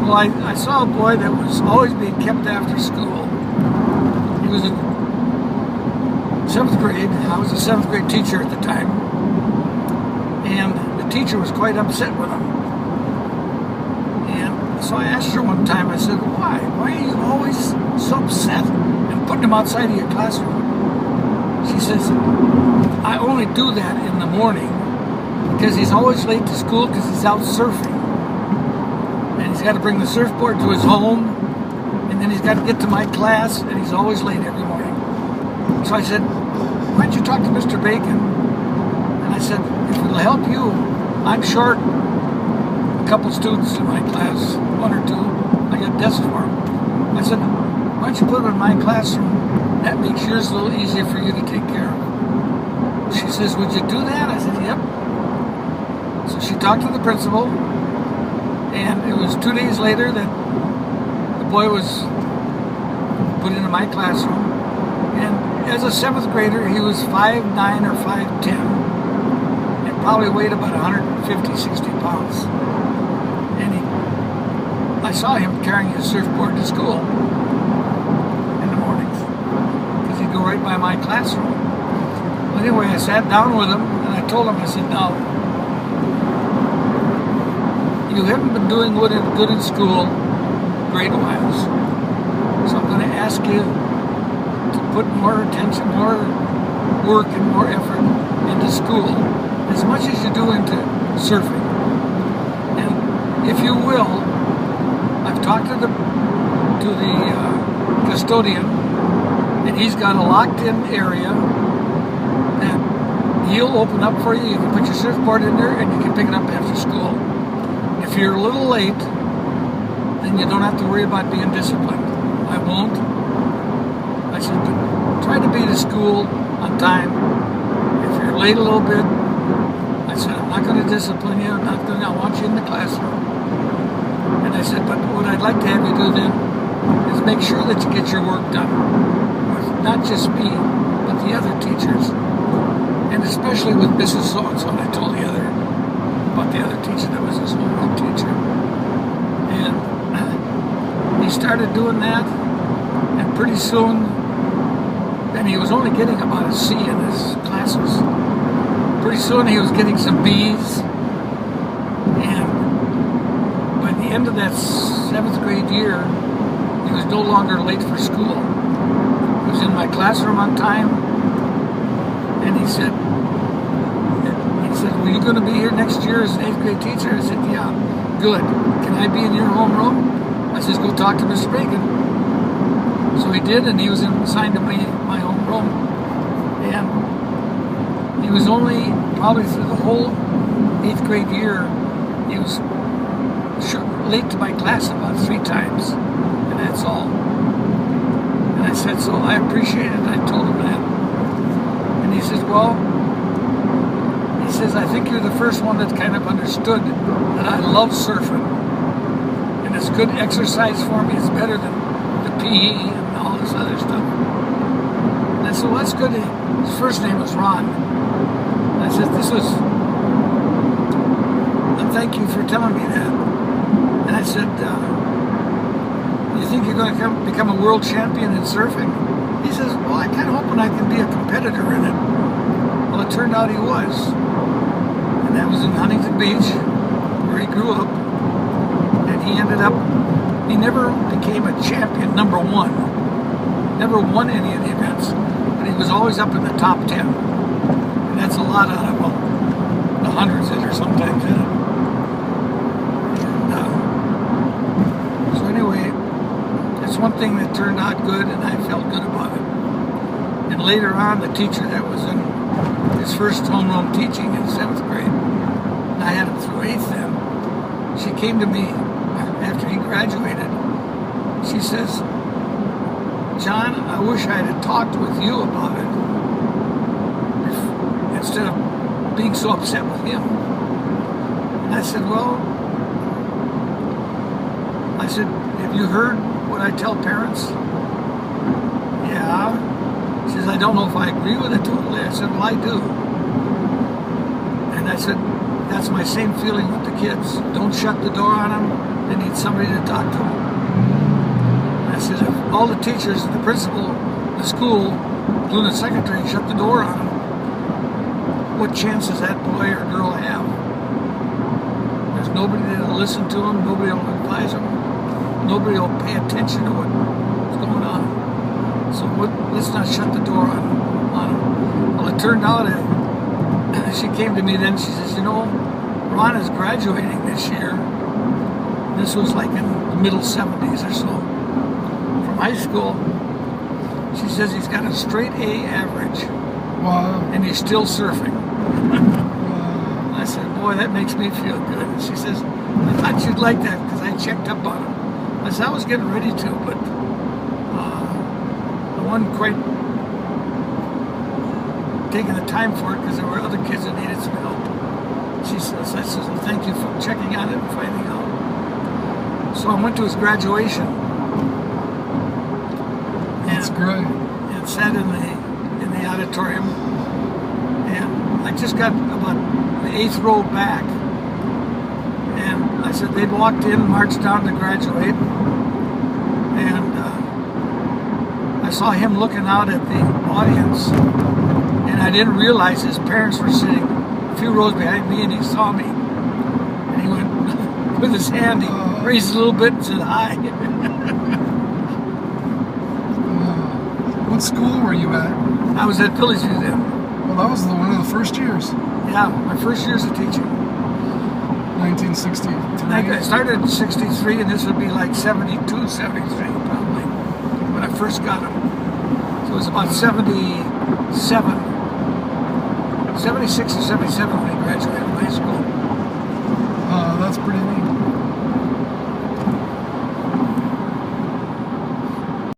Well, I saw a boy that was always being kept after school. He was in 7th grade. I was a 7th grade teacher at the time. And the teacher was quite upset with him. And so I asked her one time, I said, why? Why are you always so upset and putting him outside of your classroom? She says, I only do that in the morning because he's always late to school because he's out surfing. And he's got to bring the surfboard to his home, and then he's got to get to my class, and he's always late every morning. So I said, why don't you talk to Mr. Bacon? And I said, if it'll help you, I'm short a couple students in my class, 1 or 2. I got desks for them. I said, why don't you put them in my classroom? That makes yours a little easier for you to take care of. She says, would you do that? I said, yep. So she talked to the principal, and it was 2 days later that the boy was put into my classroom. And as a 7th grader, he was 5'9" or 5'10", and probably weighed about 150, 60 pounds. And I saw him carrying his surfboard to school in the mornings, because he'd go right by my classroom. Well, anyway, I sat down with him, and I told him, I said, now, you haven't been doing good in school grade-wise, so I'm going to ask you to put more attention, more work, and more effort into school, as much as you do into surfing. And if you will, I've talked to the custodian, and he's got a locked-in area that he'll open up for you. You can put your surfboard in there, and you can pick it up after school. If you're a little late, then you don't have to worry about being disciplined. I won't. I said, but try to be to school on time. If you're late a little bit, I said, I'm not going to discipline you. I want you in the classroom. And I said, but what I'd like to have you do then is make sure that you get your work done. With not just me, but the other teachers. And especially with Mrs. So-and-so, and I told the other about the other teacher that was his homeroom teacher. And he started doing that, and pretty soon, and he was only getting about a C in his classes. Pretty soon he was getting some B's, and by the end of that 7th grade year, he was no longer late for school. He was in my classroom on time, and he said, well, you going to be here next year as an 8th grade teacher? I said, yeah. Good. Can I be in your homeroom? I said, go talk to Mr. Bacon. So he did, and he was assigned to me my homeroom. And he was only, probably through the whole 8th grade year, he was late to my class about 3 times. And that's all. And I said, so I appreciate it. I told him that. And he says, well, he says, I think you're the first one that kind of understood that I love surfing. And it's good exercise for me. It's better than the PE and all this other stuff. And I said, well, that's good. His first name was Ron. And I said, thank you for telling me that. And I said, you think you're going to become a world champion in surfing? He says, well, I'm kind of hoping I can be a competitor in it. Well, it turned out he was. And that was in Huntington Beach, where he grew up. And he ended up, he never became a champion, number 1. Never won any of the events, but he was always up in the top 10. And that's a lot out of the hundreds that are sometimes in it. And, so anyway, that's one thing that turned out good, and I felt good about it. And later on, the teacher that was in his first homeroom teaching in 7th grade, and I had him through 8th then, she came to me after he graduated. She says, John, I wish I had talked with you about it instead of being so upset with him. And I said, well, have you heard what I tell parents? Yeah. She says, I don't know if I agree with it totally. I said, well, I do. And I said, that's my same feeling with the kids. Don't shut the door on them. They need somebody to talk to them. And I said, if all the teachers, the principal, the school, including the secretary, shut the door on them, what chance does that boy or girl have? There's nobody that'll listen to them, nobody will advise them, nobody will pay attention to what's going on. So let's not shut the door on them. Well, it turned out she came to me then, she says, you know, Ron is graduating this year. This was like in the middle 70s or so. From high school. She says he's got a straight A average. Wow. And he's still surfing. I said, boy, that makes me feel good. And she says, I thought you'd like that because I checked up on him. I said, I was getting ready to, but I wasn't quite taking the time for it because there were other kids that needed some help. She says, I said, well, thank you for checking on it and finding out. So I went to his graduation. That's great. And sat in the auditorium. And I just got about the 8th row back. And I said, they'd walked in, marched down to graduate. And I saw him looking out at the audience. And I didn't realize his parents were sitting a few rows behind me, and he saw me. And he went with his hand, he raised a little bit and said, hi. What school were you at? I was at Village View then. Well, that was one of the first years. Yeah, my first years of teaching. 1963. I started in 63, and this would be like 72, 73 probably, when I first got him. So it was about 76 or 77 when I graduated from high school. That's pretty neat.